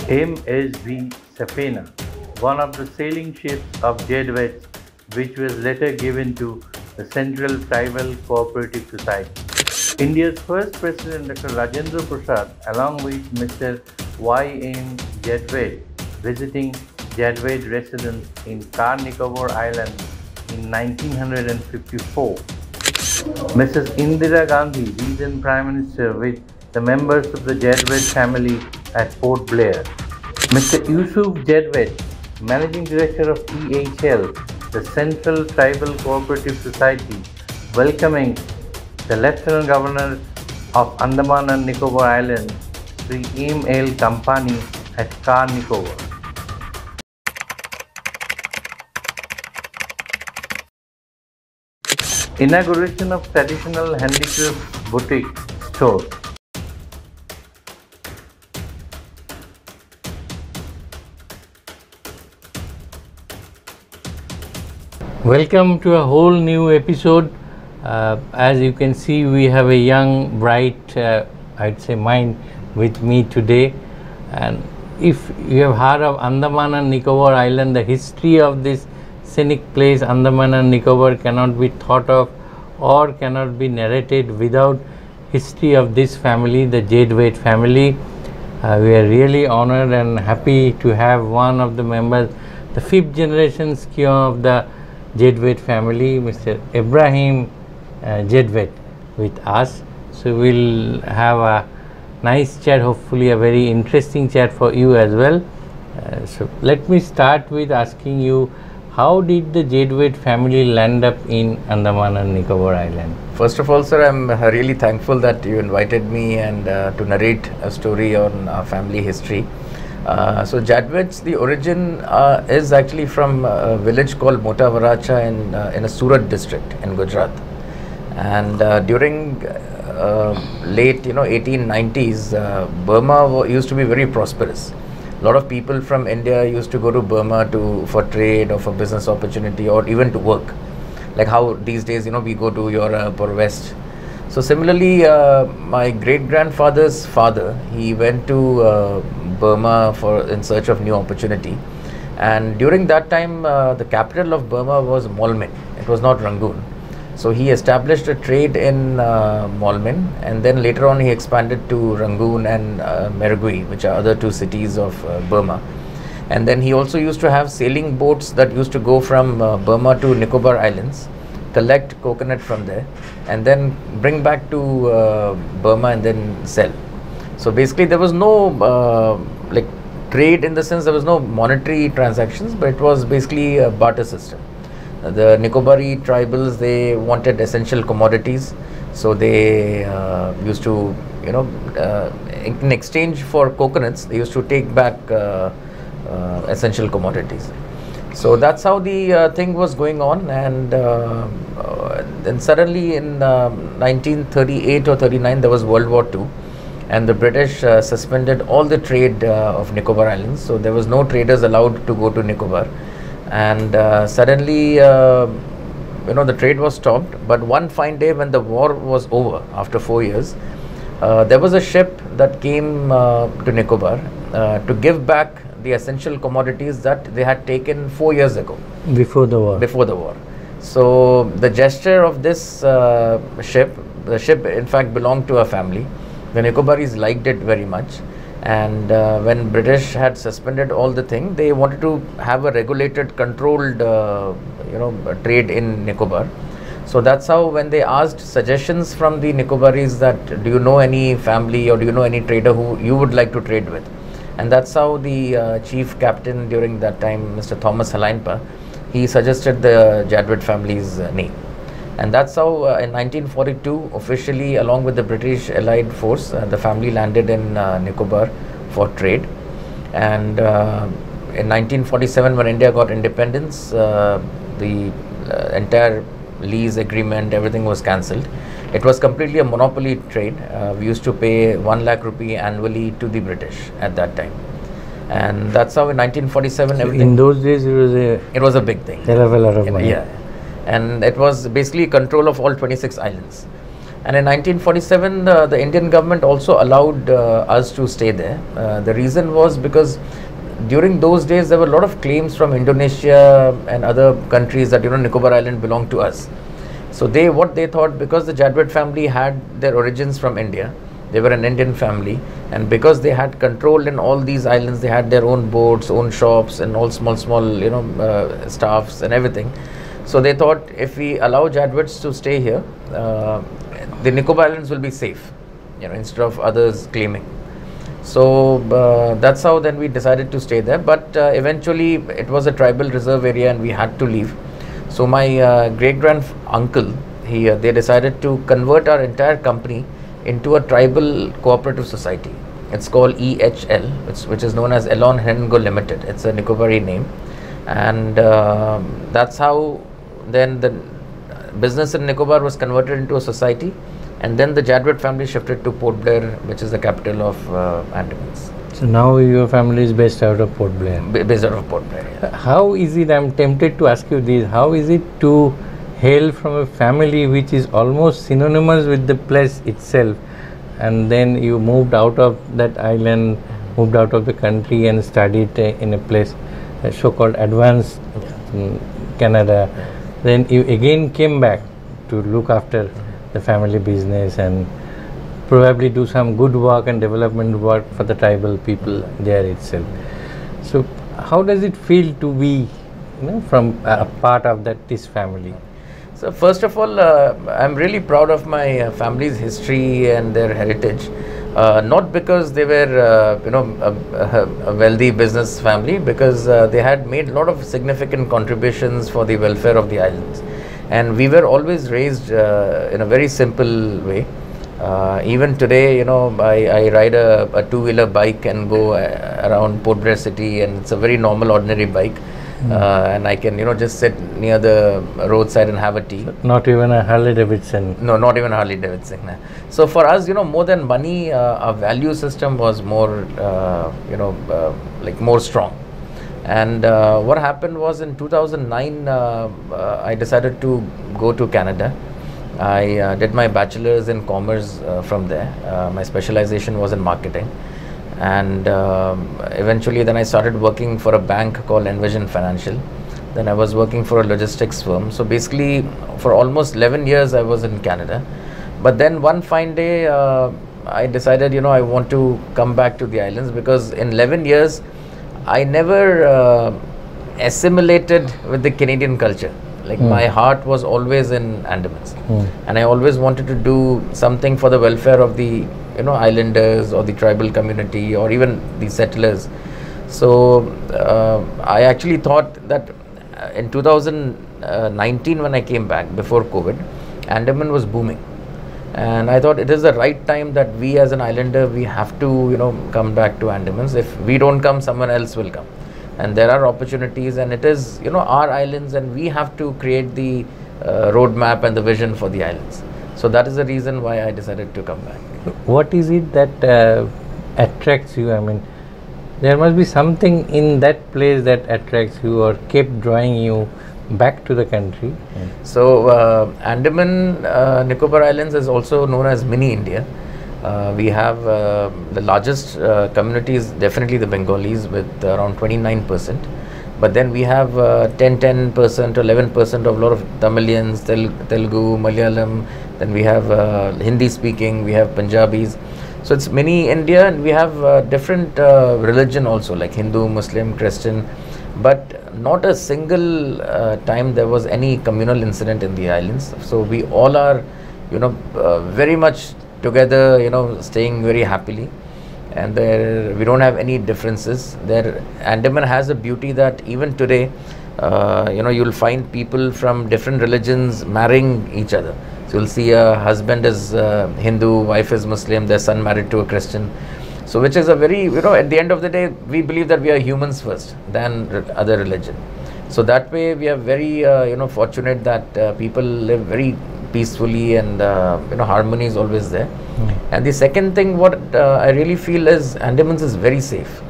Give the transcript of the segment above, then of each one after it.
MSV Safena, one of the sailing ships of jadwet, which was later given to the Central Tribal Cooperative Society. India's first President Dr. Rajendra Prasad, along with Mr. Y.M. Jadwet, visiting Jadwet residence in Car Nicobar Island in 1954. Mrs. Indira Gandhi, then Prime Minister, with the members of the Jadwet family at Port Blair. Mr. Yusuf Jadwet, Managing Director of THL, the Central Tribal Cooperative Society, welcoming the Lieutenant Governor of Andaman and Nicobar Islands, Sri M.L. Kampani at Car Nicobar. Inauguration of traditional handicraft boutique store. Welcome to a whole new episode. As you can see, we have a young, bright, I'd say, mind with me today. And if you have heard of Andaman and Nicobar Island, the history of this scenic place, Andaman and Nicobar, cannot be thought of or cannot be narrated without history of this family, the Jadwet family. We are really honored and happy to have one of the members, the 5th generation scion of the Jadwet family, Mr. Ibrahim Jadwet, with us. So we'll have a nice chat, hopefully a very interesting chat for you as well. So let me start with asking you, how did the Jadwet family land up in Andaman and Nicobar Island? First of all, sir, I'm really thankful that you invited me and to narrate a story on our family history. So Jadwet's, the origin is actually from a village called Mota Varacha in a Surat district in Gujarat. And during late 1890s, Burma used to be very prosperous. A lot of people from India used to go to Burma for trade or for business opportunity or even to work. Like how these days, we go to Europe or West. So similarly, my great-grandfather's father, he went to Burma in search of new opportunity. And during that time, the capital of Burma was Molmen. It was not Rangoon. So he established a trade in Molmen, and then later on he expanded to Rangoon and Mergui, which are other two cities of Burma. And then he also used to have sailing boats that used to go from Burma to Nicobar Islands, collect coconut from there, and then bring back to Burma and then sell. So basically there was no trade, in the sense there was no monetary transactions, but it was basically a barter system. The Nicobari tribals, they wanted essential commodities, so they used to, in exchange for coconuts, they used to take back essential commodities. So that's how the thing was going on, and then suddenly in 1938 or 39 there was World War II, and the British suspended all the trade of Nicobar Islands, so there was no traders allowed to go to Nicobar. And suddenly, the trade was stopped. But one fine day, when the war was over, after 4 years, there was a ship that came to Nicobar to give back the essential commodities that they had taken 4 years ago. Before the war. Before the war. So the gesture of this the ship in fact belonged to a family. The Nicobaris liked it very much. And when British had suspended all the thing, they wanted to have a regulated, controlled, trade in Nicobar. So that's how, when they asked suggestions from the Nicobaris that, do you know any family or do you know any trader who you would like to trade with? And that's how the chief captain during that time, Mr. Thomas Halainpa, he suggested the Jadwet family's name. And that's how in 1942, officially, along with the British Allied Force, the family landed in Nicobar for trade. And in 1947, when India got independence, the entire lease agreement, everything was cancelled. It was completely a monopoly trade. We used to pay 1 lakh rupee annually to the British at that time. And that's how in 1947, everything. In those days, it was a big thing. Hell of a lot of money. Yeah. And it was basically control of all 26 islands. And in 1947, the Indian government also allowed us to stay there. The reason was because during those days there were a lot of claims from Indonesia and other countries that Nicobar Island belonged to us. So what they thought, because the Jadwet family had their origins from India, they were an Indian family, and because they had control in all these islands, they had their own boats, own shops, and all small staffs and everything. So they thought, if we allow Jadwets to stay here, the Nicobar Islands will be safe, instead of others claiming. So that's how then we decided to stay there. But eventually it was a tribal reserve area and we had to leave. So my great-grand-uncle, they decided to convert our entire company into a tribal cooperative society. It's called EHL, which is known as Elon Hengo Limited. It's a Nicobari name. And that's how then the business in Nicobar was converted into a society. And then the Jadwet family shifted to Port Blair, which is the capital of Andamans. So now your family is based out of Port Blair? Based out of Port Blair, yeah. How is it, I'm tempted to ask you this, how is it to hail from a family which is almost synonymous with the place itself, and then you moved out of that island, moved out of the country and studied in a place so-called advanced in Canada, then you again came back to look after the family business and probably do some good work and development work for the tribal people there itself. So how does it feel to be from a part of this family? So first of all, I'm really proud of my family's history and their heritage. Not because they were, a wealthy business family, because they had made a lot of significant contributions for the welfare of the islands. And we were always raised in a very simple way. Even today, I ride a two-wheeler bike and go around Port Blair city, and it's a very normal, ordinary bike. And I can, just sit near the roadside and have a tea. Not even a Harley Davidson? No, not even Harley Davidson. So for us, more than money, our value system was more, more strong. And what happened was in 2009, I decided to go to Canada. I did my bachelor's in commerce from there. My specialization was in marketing. And eventually then I started working for a bank called Envision Financial. Then I was working for a logistics firm. So basically for almost 11 years I was in Canada. But then one fine day I decided, I want to come back to the islands, because in 11 years I never assimilated with the Canadian culture. Like my heart was always in Andamans, and I always wanted to do something for the welfare of the islanders or the tribal community or even the settlers. So I actually thought that in 2019 when I came back before COVID, Andaman was booming, and I thought it is the right time that we as an islander, we have to come back to Andamans. If we don't come, someone else will come. And there are opportunities, and it is our islands, and we have to create the roadmap and the vision for the islands. So that is the reason why I decided to come back. What is it that attracts you? I mean, there must be something in that place that attracts you or kept drawing you back to the country. So Andaman Nicobar Islands is also known as mini India. We have the largest community is definitely the Bengalis with around 29%, but then we have 10%, 11% of a lot of Tamilians, Telugu, Malayalam, then we have Hindi speaking, we have Punjabis. So it's mini India, and we have different religion also, like Hindu, Muslim, Christian, but not a single time there was any communal incident in the islands. So we all are very much together, staying very happily, and we don't have any differences. Andaman has a beauty that even today, you'll find people from different religions marrying each other. So you'll see a husband is Hindu, wife is Muslim, their son married to a Christian. So which is a very, at the end of the day, we believe that we are humans first than other religion. So that way we are very, fortunate that people live very peacefully, and harmony is always there. And the second thing what I really feel is Andamans is very safe.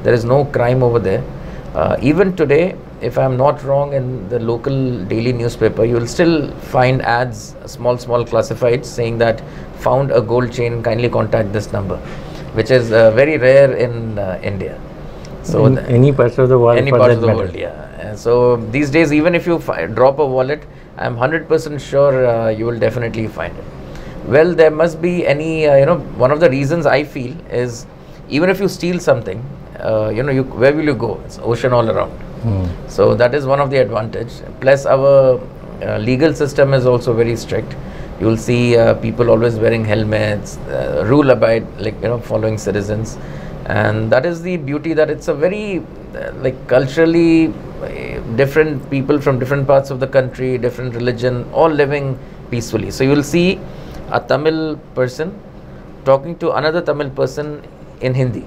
There is no crime over there. Even today if I'm not wrong, in the local daily newspaper, you will still find ads, small classifieds saying that found a gold chain, kindly contact this number, which is very rare in India. So in any parts of the world, any for parts that of the matter. world, yeah. So these days, even if you drop a wallet, I'm 100% sure you will definitely find it. Well, there must be any, one of the reasons I feel is, even if you steal something, where will you go? It's ocean all around. So that is one of the advantage. Plus our legal system is also very strict. You will see people always wearing helmets, rule abide, following citizens. And that is the beauty, that it's a very culturally different people from different parts of the country, different religion, all living peacefully. So you will see a Tamil person talking to another Tamil person in Hindi.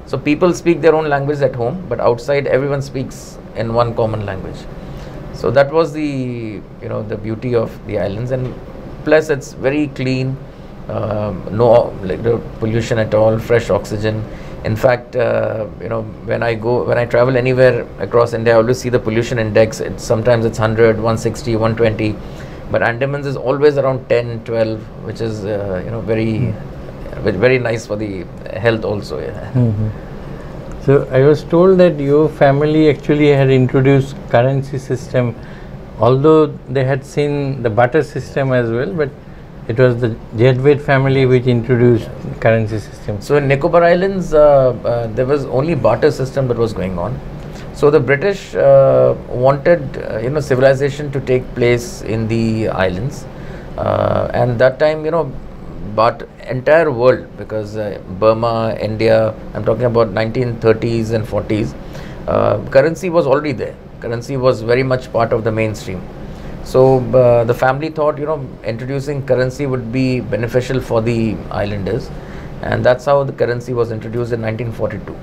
So people speak their own language at home, but outside everyone speaks in one common language. So that was the the beauty of the islands. And plus it's very clean, no pollution at all, fresh oxygen. In fact, when I travel anywhere across India, I always see the pollution index. Sometimes it's 100, 160, 120, but Andaman's is always around 10, 12, which is very nice for the health also. Yeah. So I was told that your family actually had introduced currency system, although they had seen the barter system as well, but it was the Jadwet family which introduced currency system. So in Nicobar Islands, there was only barter system that was going on. So the British wanted civilization to take place in the islands, and that time but entire world, because Burma, India, I'm talking about 1930s and 40s, currency was already there. Currency was very much part of the mainstream. So the family thought introducing currency would be beneficial for the islanders, and that's how the currency was introduced in 1942.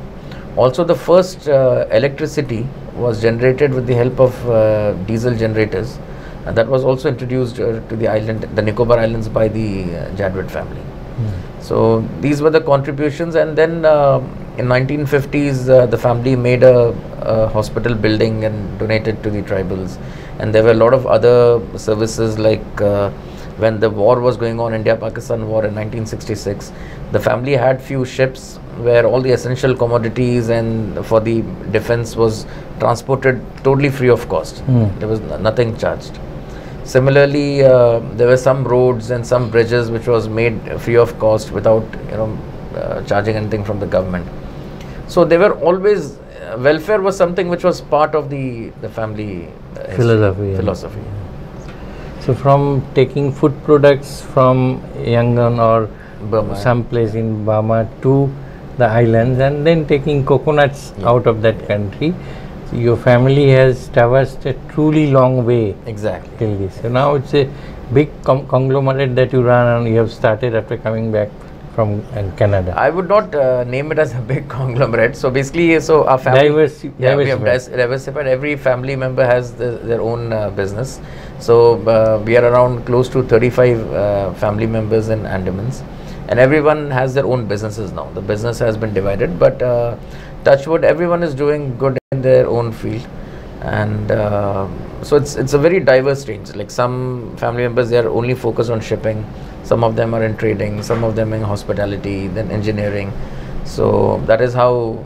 Also the first electricity was generated with the help of diesel generators. That was also introduced to the island, the Nicobar Islands, by the Jadwet family. So these were the contributions. And then in 1950s, the family made a hospital building and donated to the tribals. And there were a lot of other services, like when the war was going on, India-Pakistan war in 1966, the family had few ships where all the essential commodities and for the defense was transported totally free of cost. There was nothing charged. Similarly, there were some roads and some bridges which was made free of cost without charging anything from the government. So they were always, welfare was something which was part of the family philosophy. So from taking food products from Yangon or Burma, some place in Burma to the islands, and then taking coconuts out of that country, so your family has traversed a truly long way. Exactly. Till this. So now it's a big conglomerate that you run, and you have started after coming back from Canada. I would not name it as a big conglomerate. So basically, so our family, we have diversified. Every family member has their own business. So we are around close to 35 family members in Andamans, and everyone has their own businesses now. The business has been divided, but touch wood, everyone is doing good in their own field. And so it's a very diverse range. Like some family members, they are only focused on shipping. Some of them are in trading, some of them in hospitality, then engineering. So that is how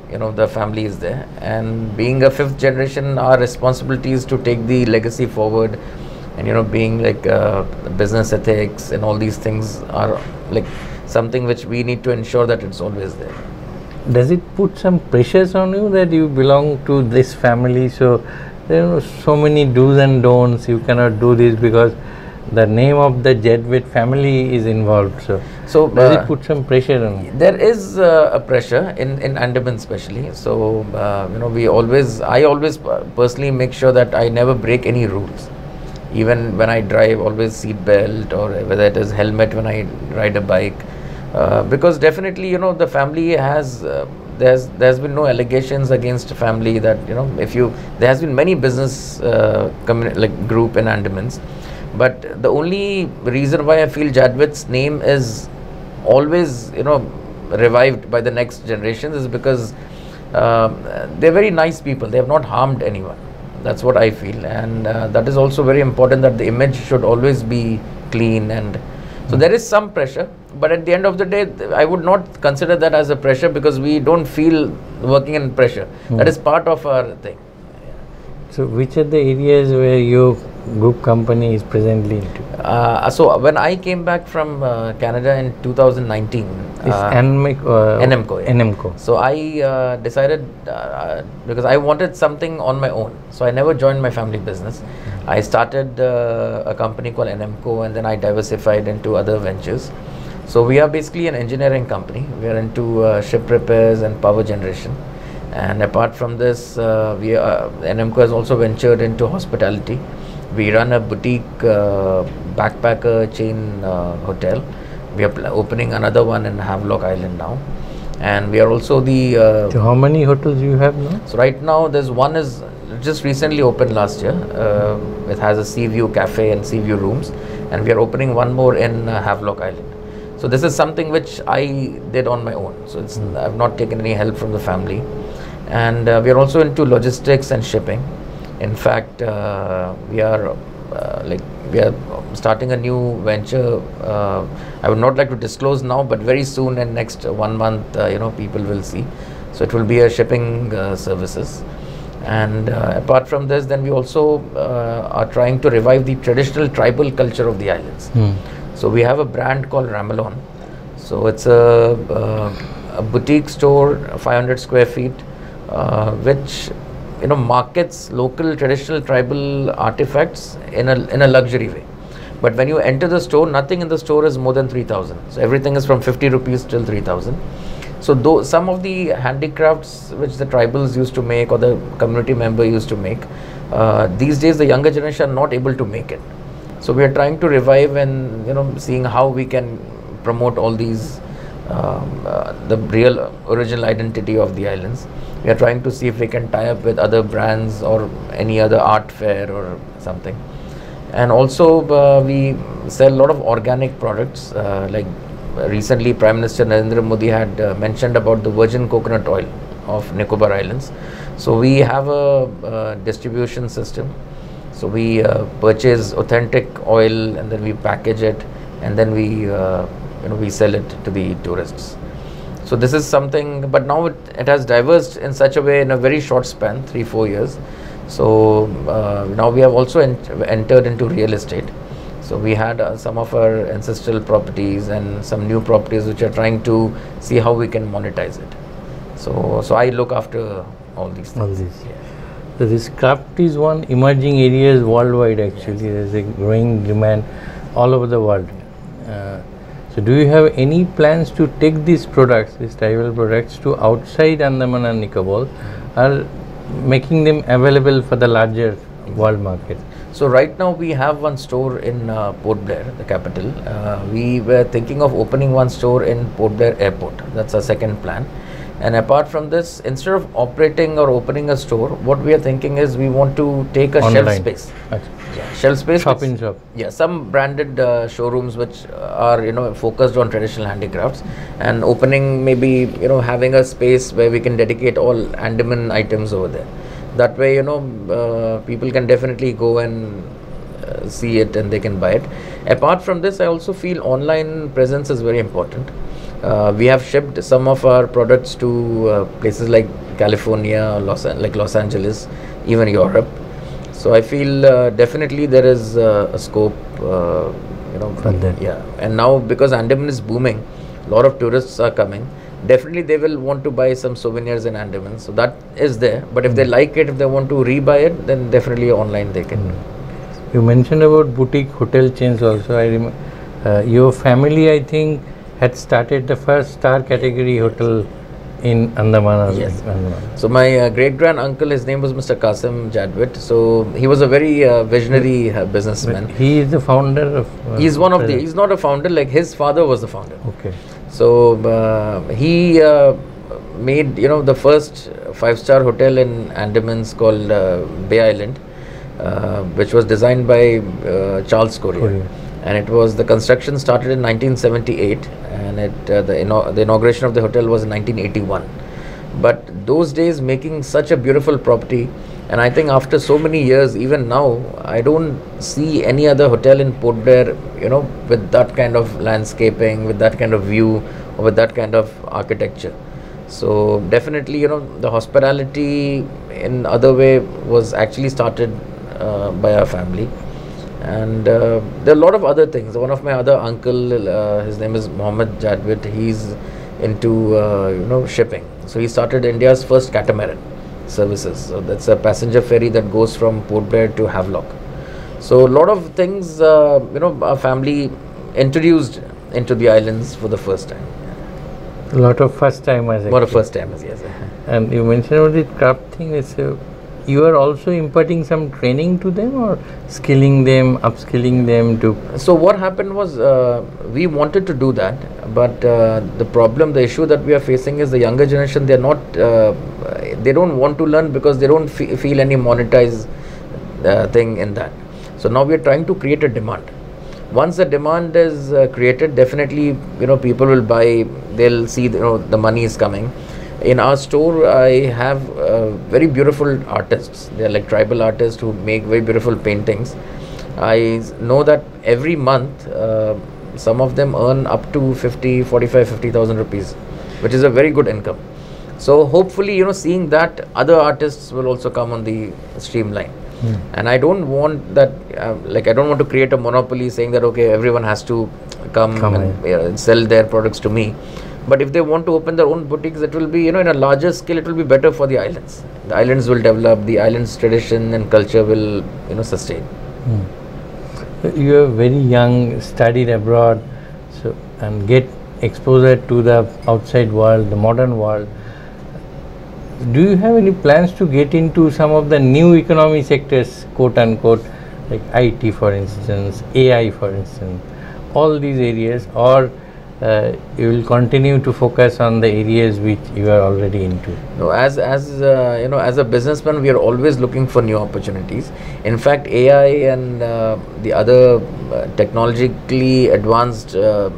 the family is there. And being a fifth generation, our responsibility is to take the legacy forward. And being like business ethics and all these things are like something which we need to ensure that it's always there. Does it put some pressures on you that you belong to this family? So there are so many do's and don'ts. You cannot do this because the name of the Jadwet family is involved. So does it put some pressure on you? There is a pressure in Andaman especially. So I always personally make sure that I never break any rules. Even when I drive, always seat belt, or whether it is helmet when I ride a bike. Because definitely, the family has, there's been no allegations against family that, there has been many business group in Andamans. But the only reason why I feel Jadwet's name is always, revived by the next generations is because they're very nice people. They have not harmed anyone. That's what I feel, and that is also very important, that the image should always be clean. And so there is some pressure, but at the end of the day, I would not consider that as a pressure, because we don't feel working in pressure. That is part of our thing. So which are the areas where your group company is presently into? So when I came back from Canada in 2019, NMCO. yeah. NMCO. So I decided, because I wanted something on my own, so I never joined my family business. I started a company called NMCO, and then I diversified into other ventures. So we are basically an engineering company. We are into ship repairs and power generation. And apart from this, NMCO has also ventured into hospitality. We run a boutique backpacker chain hotel. We are opening another one in Havelock Island now. And we are also the... So how many hotels do you have now? So right now there's one is just recently opened last year. It has a sea view cafe and sea view rooms. And we are opening one more in Havelock Island. So this is something which I did on my own. So it's, I've not taken any help from the family. And we are also into logistics and shipping. In fact, we are starting a new venture. I would not like to disclose now, but very soon, in next 1 month, people will see. So it will be a shipping services. And apart from this, then we also are trying to revive the traditional tribal culture of the islands. So we have a brand called Ramalon. So it's a boutique store, 500 square feet, which markets local traditional tribal artifacts in a luxury way. But when you enter the store, nothing in the store is more than 3,000. So everything is from 50 rupees till 3,000. So some of the handicrafts which the tribals used to make, or the community member used to make, these days the younger generation are not able to make it. So we are trying to revive and seeing how we can promote all these the real original identity of the islands. We are trying to see if we can tie up with other brands or any other art fair or something. And also we sell a lot of organic products, like recently Prime Minister Narendra Modi had mentioned about the virgin coconut oil of Nicobar Islands. So we have a distribution system. So we purchase authentic oil, and then we package it, and then we sell it to the tourists. So this is something, but now it has diverged in such a way in a very short span, 3-4 years. So now we have also entered into real estate. So we had some of our ancestral properties and some new properties which are trying to see how we can monetize it. So I look after all these things. All these. Yeah. So this craft is one emerging areas worldwide actually. Yes. There's a growing demand all over the world. So do you have any plans to take these products, these tribal products, to outside Andaman and Nicobar, or making them available for the larger world market? So right now we have one store in Port Blair, the capital. We were thinking of opening one store in Port Blair Airport. That's our second plan. And apart from this, instead of operating or opening a store, what we are thinking is we want to take a online shelf space. Achha. Yeah, shelf space. Shop in shop. Yeah, some branded showrooms which are focused on traditional handicrafts, and opening maybe having a space where we can dedicate all Andaman items over there. That way people can definitely go and see it, and they can buy it. Apart from this, I also feel online presence is very important. We have shipped some of our products to places like California, Los Angeles, even Europe. So I feel definitely there is a scope, yeah. And now because Andaman is booming, a lot of tourists are coming. Definitely they will want to buy some souvenirs in Andaman. So that is there. But if they like it, if they want to rebuy it, then definitely online they can. You mentioned about boutique hotel chains also. I remember your family, I think, had started the first star category hotel in Andaman. Yes. Andaman. So my great-grand uncle, his name was Mr. Qasim Jadwet. So he was a very visionary businessman. But he is the founder of... he's one of the... He's not a founder, like his father was the founder. Okay. So he made, the first 5-star hotel in Andamans called Bay Island, which was designed by Charles Correa. And it was, the construction started in 1978, and the inauguration of the hotel was in 1981. but those days making such a beautiful property. And I think after so many years, even now, I don't see any other hotel in Port Blair, with that kind of landscaping, with that kind of view, or with that kind of architecture. So definitely, the hospitality in other way was actually started by our family. And there are a lot of other things. One of my other uncle, his name is Mohammed Jadwet, he's into shipping. So he started India's first catamaran services. So that's a passenger ferry that goes from Port Blair to Havelock. So a lot of things, our family introduced into the islands for the first time. A lot of first timers. A lot of first timers, yes. And you mentioned about the craft thing. You are also imparting some training to them, or skilling them, upskilling them to. So what happened was, we wanted to do that, but the issue that we are facing is the younger generation. They're not, they don't want to learn because they don't feel any monetized thing in that. So now we are trying to create a demand. Once the demand is created, definitely people will buy. They'll see the money is coming. In our store, I have very beautiful artists. They are like tribal artists who make very beautiful paintings. I know that every month, some of them earn up to 50,000 rupees, which is a very good income. So hopefully, seeing that, other artists will also come on the streamline. And I don't want that, I don't want to create a monopoly saying that, okay, everyone has to come and sell their products to me. But if they want to open their own boutiques, it will be, in a larger scale, it will be better for the islands. The islands will develop, the islands' tradition and culture will, sustain. You are very young, studied abroad, and get exposure to the outside world, the modern world. Do you have any plans to get into some of the new economy sectors, quote unquote, like IT, for instance, AI, for instance, all these areas, or you will continue to focus on the areas which you are already into? No, as a businessman, we are always looking for new opportunities. In fact, AI and the other technologically advanced the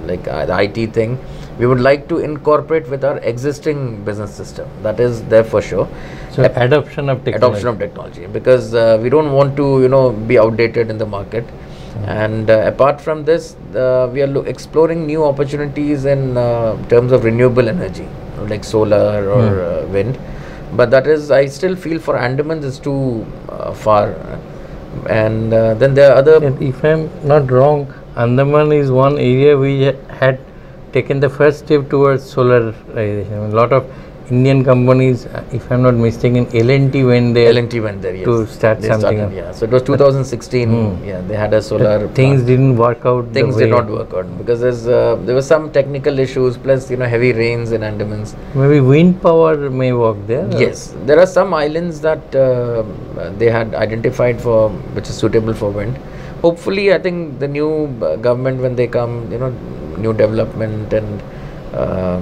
IT thing, we would like to incorporate with our existing business system. That is there for sure. So adoption of technology, because we don't want to be outdated in the market. And apart from this, we are exploring new opportunities in terms of renewable energy, like solar or wind. But that is, I still feel for Andaman is too far. And then there are other. If I'm not wrong, Andaman is one area we had taken the first step towards solarization. A lot of Indian companies, if I'm not mistaken, L&T went there. Yes. To start something. So it was 2016. Yeah, they had a solar. Things didn't work out. Things did not work out because there were some technical issues, plus heavy rains in Andamans. Maybe wind power may work there. Yes, there are some islands that they had identified for which is suitable for wind. Hopefully, I think the new government, when they come, new development, and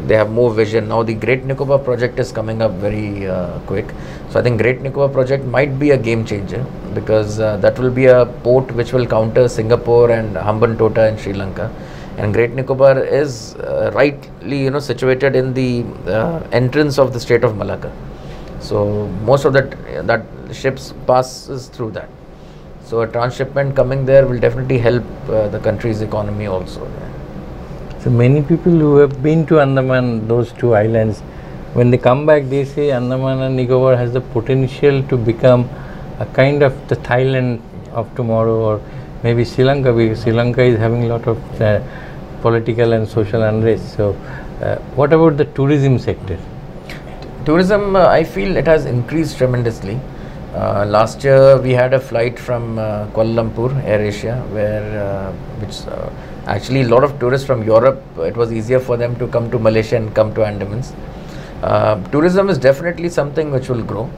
they have more vision. Now the Great Nicobar project is coming up very quick. So I think Great Nicobar project might be a game changer, because that will be a port which will counter Singapore and Hambantota in Sri Lanka. And Great Nicobar is rightly situated in the entrance of the state of Malacca. So most of that ships passes through that. So a transshipment coming there will definitely help the country's economy also. So many people who have been to Andaman, those two islands, when they come back, they say Andaman and Nicobar has the potential to become a kind of the Thailand of tomorrow, or maybe Sri Lanka, because Sri Lanka is having a lot of political and social unrest. So what about the tourism sector? Tourism, I feel it has increased tremendously. Last year we had a flight from Kuala Lumpur, AirAsia, which actually a lot of tourists from Europe, it was easier for them to come to Malaysia and come to Andamans. Tourism is definitely something which will grow,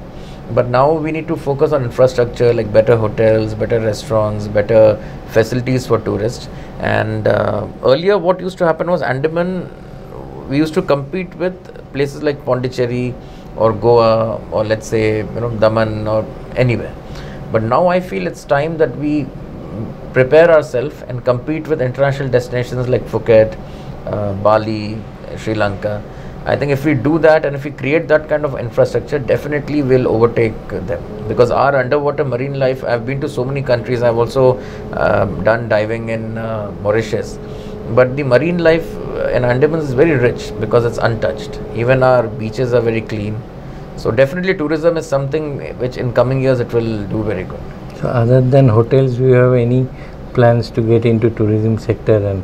but now we need to focus on infrastructure, like better hotels, better restaurants, better facilities for tourists. And earlier what used to happen was Andaman, we used to compete with places like Pondicherry or Goa, or let's say Daman or anywhere. But now I feel it's time that we prepare ourselves and compete with international destinations like Phuket, Bali, Sri Lanka. I think if we do that and if we create that kind of infrastructure, definitely we'll overtake them. Because our underwater marine life, I've been to so many countries. I've also done diving in Mauritius. But the marine life in Andaman is very rich because it's untouched. Even our beaches are very clean. So definitely tourism is something which in coming years it will do very good. So other than hotels, do you have any plans to get into tourism sector and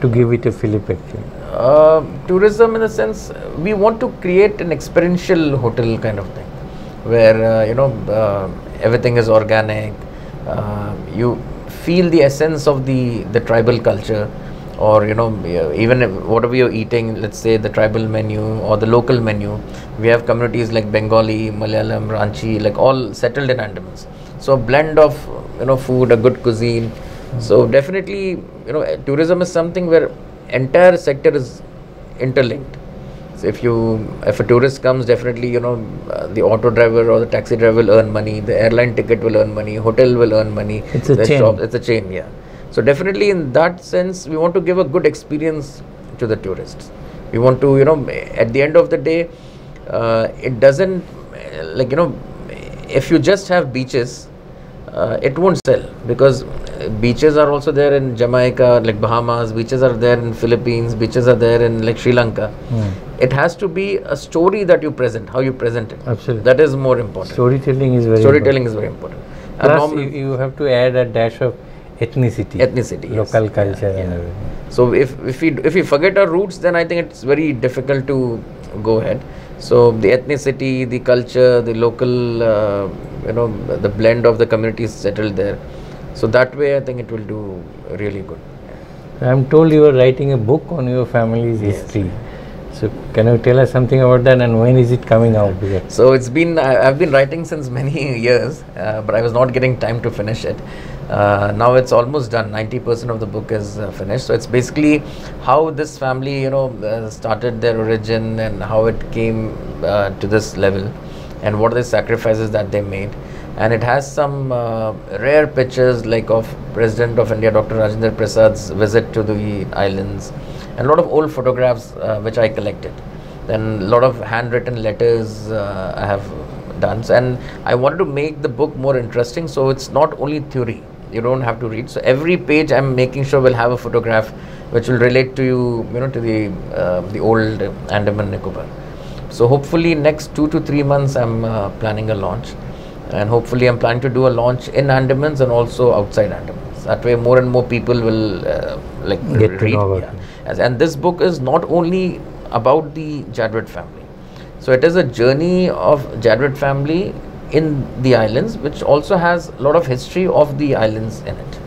to give it a fillip actually? Tourism in the sense, we want to create an experiential hotel kind of thing, where everything is organic. You feel the essence of the tribal culture, or even whatever you're eating, let's say the tribal menu or the local menu. We have communities like Bengali, Malayalam, Ranchi, like all settled in Andamans. So a blend of food, a good cuisine. So definitely tourism is something where entire sector is interlinked. So if a tourist comes, definitely the auto driver or the taxi driver will earn money, the airline ticket will earn money, hotel will earn money. It's a chain. It's a chain, yeah. So definitely in that sense, we want to give a good experience to the tourists. We want to, at the end of the day, it doesn't, if you just have beaches, it won't sell, because beaches are also there in Jamaica, like Bahamas, beaches are there in Philippines, beaches are there in like Sri Lanka. It has to be a story that you present, how you present it. Absolutely. That is more important. Storytelling is very important. Plus, you have to add a dash of ethnicity, local yes. culture, Yeah. and everything. So if we forget our roots, then I think it's very difficult to go ahead. So the ethnicity, the culture, the local, the blend of the communities settled there. So that way, I think it will do really good. I'm told you are writing a book on your family's history. Yes. So can you tell us something about that, and when is it coming out? So it's been, I've been writing since many years, but I was not getting time to finish it. Now it's almost done. 90% of the book is finished. So it's basically how this family, started their origin and how it came to this level, and what are the sacrifices that they made. And it has some rare pictures like of President of India, Dr. Rajendra Prasad's visit to the islands, and a lot of old photographs which I collected. Then a lot of handwritten letters I have done. And I wanted to make the book more interesting, so it's not only theory. You don't have to read. So every page I'm making sure will have a photograph which will relate to you, to the old Andaman Nicobar. So hopefully next 2 to 3 months I'm planning a launch. And hopefully I'm planning to do a launch in Andamans and also outside Andamans. That way more and more people will get read. To know about it. And this book is not only about the Jadwet family. So it is a journey of Jadwet family in the islands, which also has a lot of history of the islands in it.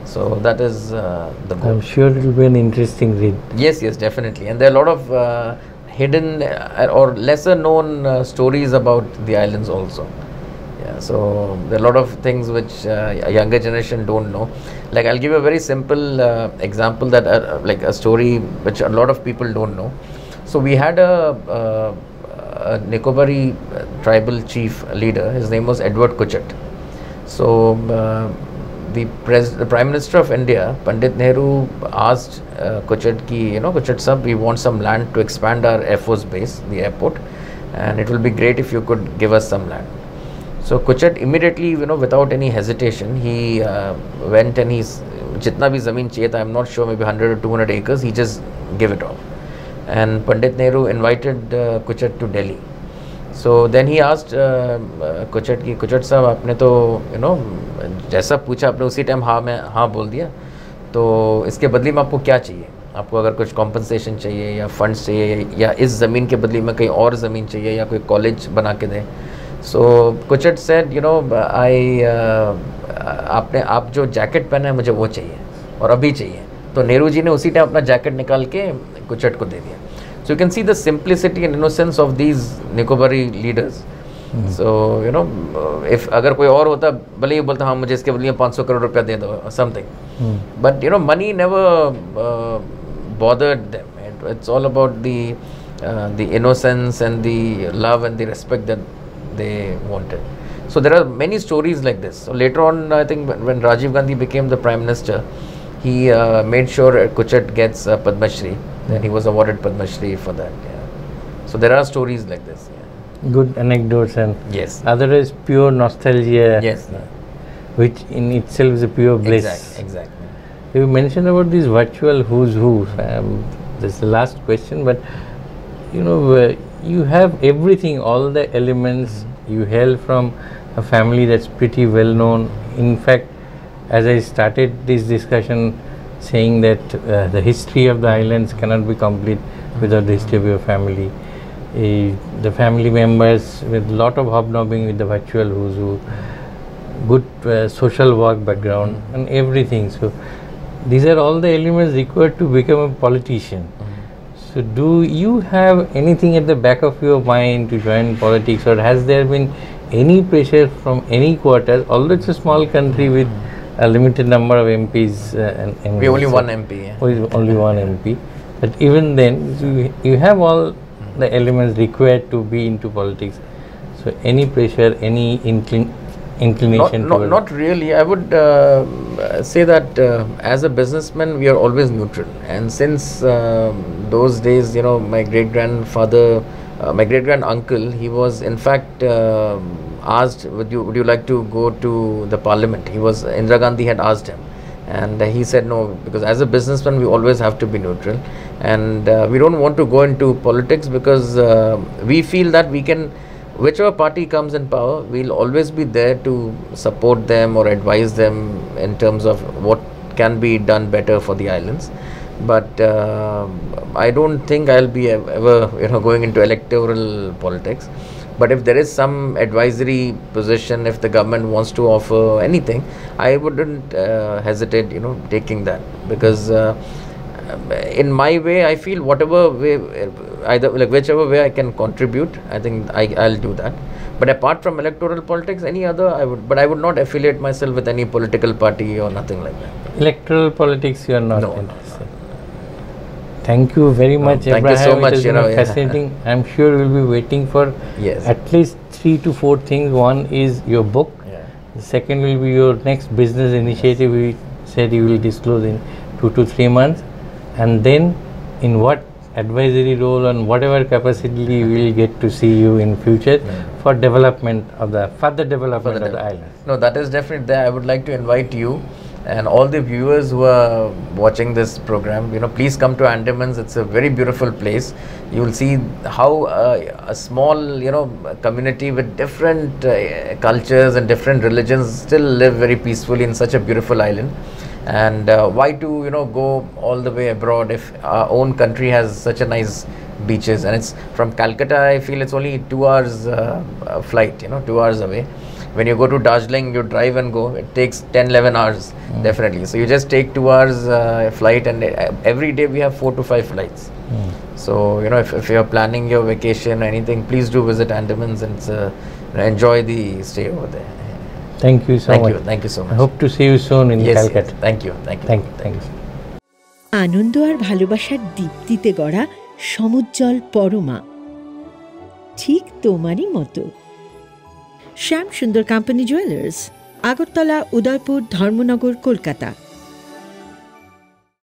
So that is the book. I'm sure it will be an interesting read. Yes, definitely. And there are a lot of hidden or lesser known stories about the islands also. Yeah, so there are a lot of things which a younger generation don't know. Like I'll give you a very simple example that like a story which a lot of people don't know. So we had a Nicobari tribal chief leader. His name was Edward Kuchet. So the Prime Minister of India, Pandit Nehru, asked Kuchet ki, Kuchet sab, we want some land to expand our Air Force base, the airport, and it will be great if you could give us some land. So Kuchet immediately, without any hesitation, he went and he's jitna bhi zameen chahiye tha, I'm not sure, maybe 100 or 200 acres, he just gave it off. And Pandit Nehru invited Kuchet to Delhi. So then he asked Kuchet ki, Kuchet sahab, आपने तो जैसा पूछा आपने उसी time हाँ बोल दिया, तो इसके बदले में आपको क्या चाहिए? आपको अगर कुछ कॉम्पनसेशन चाहिए या फंड्स चाहिए या इस ज़मीन के बदले में कहीं और ज़मीन चाहिए या कोई कॉलेज बना के दें. So Kuchet said, आप जो जैकेट पहना है मुझे वो चाहिए और अभी चाहिए. तो नेहरू जी ने उसी टाइम अपना जैकेट निकाल के कुचट को दे दिया. So you can see the simplicity and innocence of these Nicobari leaders. So if अगर कोई और होता भले ही बोलता हाँ मुझे इसके बदले 500 करोड़ रुपया दे दो something. But money never bothered them. It's all about the innocence and the love and the respect that they wanted. So there are many stories like this. So later on, I think when Rajiv Gandhi became the Prime Minister, he made sure Kuchet gets Padma Shri. Then he was awarded Padma Shri for that. Yeah. So there are stories like this. Yeah. Good anecdotes, and Yes. otherwise pure nostalgia. Yes. Which in itself is a pure bliss. Exactly. You mentioned about these virtual who's who. This is the last question, but you have everything, all the elements. You hail from a family that's pretty well known. In fact, as I started this discussion saying that the history of the islands cannot be complete without the history of your family. The family members with a lot of hobnobbing with the virtual who's who, good social work background and everything. So these are all the elements required to become a politician. So do you have anything at the back of your mind to join politics, or has there been any pressure from any quarter, although it's a small country with a limited number of MPs? We only one MP. Yeah. Only one MP. But even then, you have all the elements required to be into politics. So any pressure, any inclination? Not really. I would say that as a businessman, we are always neutral. And since those days, my great-grandfather, my great-grand-uncle, he was in fact asked, would you like to go to the parliament? Indira Gandhi had asked him. And he said no, because as a businessman, we always have to be neutral. And we don't want to go into politics because we feel that we can, whichever party comes in power, we'll always be there to support them or advise them in terms of what can be done better for the islands. But I don't think I'll be ever going into electoral politics. But if there is some advisory position, if the government wants to offer anything, I wouldn't hesitate taking that, because in my way, I feel whatever way, either like whichever way I can contribute, I think I'll do that. But apart from electoral politics, any other I would not affiliate myself with any political party or nothing like that. Electoral politics, you are not interested. No. Thank you very much, thank Abraham. you so much. It has been fascinating. I'm sure we'll be waiting for at least 3 to 4 things. One is your book. The second will be your next business initiative. We said you will disclose in 2 to 3 months. And then in what advisory role and whatever capacity we will get to see you in future for development of the further development of the island. No, that is definitely there. I would like to invite you and all the viewers who are watching this program, please come to Andamans. It's a very beautiful place. You will see how a small, community with different cultures and different religions still live very peacefully in such a beautiful island. And why to, go all the way abroad if our own country has such a nice beaches? And it's from Calcutta, I feel it's only 2 hours flight, 2 hours away. When you go to Darjeeling, you drive and go, it takes 10-11 hours, definitely. So you just take 2 hours flight, and every day we have 4 to 5 flights. So, if you're planning your vacation or anything, please do visit Andamans and enjoy the stay over there. Thank you so much. Thank you so much. I hope to see you soon in Calcutta. Yes. Thank you. আনন্দ আর ভালোবাসার দীপ্তিতে গড়া সমুজ্জ্বল পরমা, ঠিক তোমারই মতো। শ্যাম সুন্দর company jewellers, Agartala, Udaipur, Dharmanagar, Kolkata.